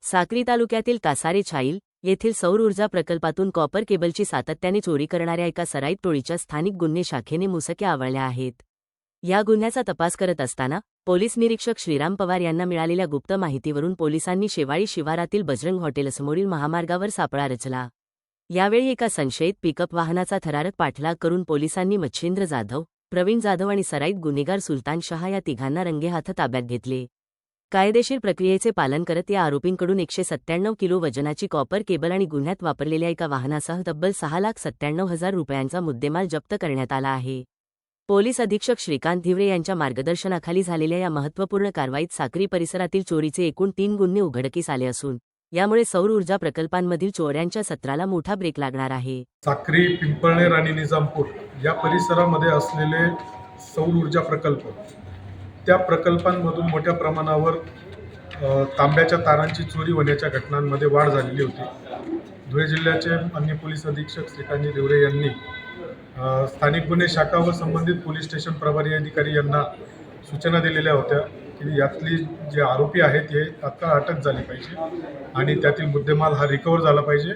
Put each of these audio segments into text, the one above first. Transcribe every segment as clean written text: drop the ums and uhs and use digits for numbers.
साक्री तालुक्यातील कासारे छाईल येथील सौर ऊर्जा प्रकल्पातून कॉपर केबलची सातत्याने चोरी करणाऱ्या एका सराईत टोळीच्या स्थानिक गुन्हे शाखेने मुसक्या आवळल्या आहेत. या गुन्ह्याचा तपास करत असताना पोलीस निरीक्षक श्रीराम पवार यांना मिळालेल्या गुप्त माहितीवरून पोलिसांनी शेवाळी शिवारातील बजरंग हॉटेलसमोरील महामार्गावर सापळा रचला. यावेळी एका संशयित पिकअप वाहनाचा थरारक पाठलाग करून पोलिसांनी मच्छिंद्र जाधव, प्रवीण जाधव आणि सराईत गुन्हेगार सुलतान शहा या तिघांना रंगेहाथ ताब्यात घेतले. कायदेशीर प्रक्रियेचे पालन करत या आरोपींकडून 197 किलो वजनाची कॉपर केबल आणि गुन्ह्यात वापरलेल्या एका वाहनासह तब्बल 6,97,000 रुपयांचा मुद्देमाल जप्त करण्यात आला आहे. पोलीस अधीक्षक श्रीकांत धिवरे यांच्या मार्गदर्शनाखाली झालेल्या या महत्त्वपूर्ण कारवाईत साक्री परिसरातील चोरीचे एकूण 3 गुन्हे उघडकीस आले असून यामुळे सौर ऊर्जा प्रकल्पांमधील चोऱ्यांच्या सत्राला मोठा ब्रेक लागणार आहे. साक्री, पिंपळनेर आणि निजामपूर या परिसरामध्ये असलेले सौर ऊर्जा प्रकल्प, त्या प्रकल्पांमधून मोठ्या प्रमाणावर तांब्याच्या तारांची चोरी होण्याच्या घटनांमध्ये वाढ झालेली होती. धुळे जिल्ह्याचे माननीय पोलीस अधीक्षक श्रीकांत धिवरे यांनी स्थानिक गुन्हे शाखा व संबंधित पोलीस स्टेशन प्रभारी अधिकारी यांना सूचना दिलेल्या होत्या की यातली जे आरोपी आहेत हे तात्काळ अटक झाली पाहिजे आणि त्यातील मुद्देमाल हा रिकवर झाला पाहिजे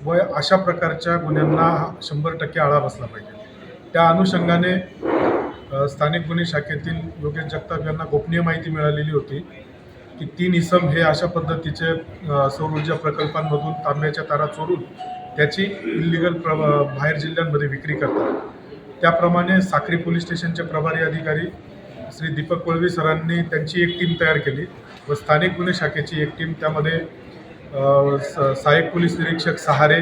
व अशा प्रकारच्या गुन्ह्यांना 100% आळा बसला पाहिजे. त्या अनुषंगाने स्थानिक गुन्हे शाखेतील योगेश जगताप यांना गोपनीय माहिती मिळालेली होती की 3 इसम हे अशा पद्धतीचे सौर ऊर्जा प्रकल्पांमधून तांब्याच्या तारा चोरून त्याची इल्लिगल बाहेर जिल्ह्यांमध्ये विक्री करतात. त्याप्रमाणे साक्री पोलीस स्टेशनचे प्रभारी अधिकारी श्री दीपक वळवी सरांनी त्यांची एक टीम तयार केली व स्थानिक गुन्हे शाखेची एक टीम, त्यामध्ये सहाय्यक पोलीस निरीक्षक सहारे,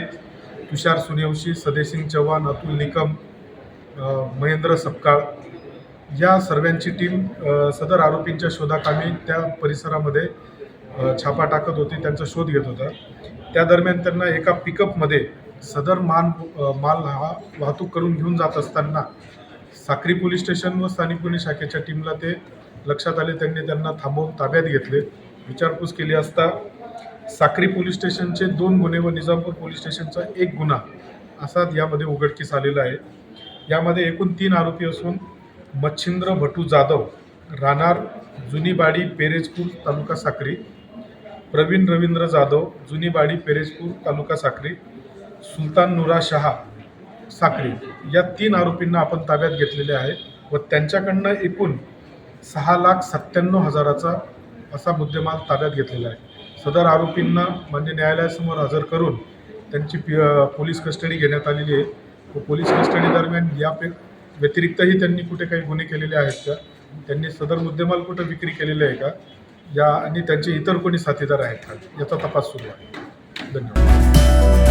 तुषार सुनेवशी, सदेसिंग चव्हाण, अतुल निकम, महेंद्र सपकाळ या सर्वांची टीम सदर आरोपींच्या शोधाकामी त्या परिसरामध्ये छापा टाकत होती, त्यांचा शोध घेत होता. त्या दरम्यान त्यांना एका पिकअपमध्ये सदर माल हा वाहतूक करून घेऊन जात असताना साक्री पोलीस स्टेशन व स्थानिक गुन्हे शाखेच्या टीमला ते लक्षात आले. त्यांनी त्यांना थांबवून ताब्यात घेतले. विचारपूस केली असता साक्री पोलीस स्टेशनचे 2 गुन्हे व निजामपूर पोलीस स्टेशनचा 1 गुन्हा असा यामध्ये उघडकीस आलेला आहे. यामध्ये एकूण 3 आरोपी असून मच्छिंद्र भटू जाधव, राहणार जुनीबाडी पेरेजपूर तालुका साक्री, प्रवीण रवींद्र जाधव, जुनीबाडी पेरेजपूर तालुका साक्री, सुलतान नुरा शहा साक्री या 3 आरोपींना आपण ताब्यात घेतलेले आहे व त्यांच्याकडनं एकूण 6,97,000चा असा मुद्देमाल ताब्यात घेतलेला आहे. सदर आरोपींना मान्य न्यायालयासमोर हजर करून त्यांची पोलीस कस्टडी घेण्यात आलेली आहे व पोलीस कस्टडी दरम्यान या व्यतिरिक्तही त्यांनी कुठे काही गुन्हे केलेले आहेत का, त्यांनी सदर मुद्देमाल कुठे विक्री केलेले आहे का, या आणि त्यांचे इतर कोणी साथीदार आहेत का याचा तपास सुरू आहे. धन्यवाद.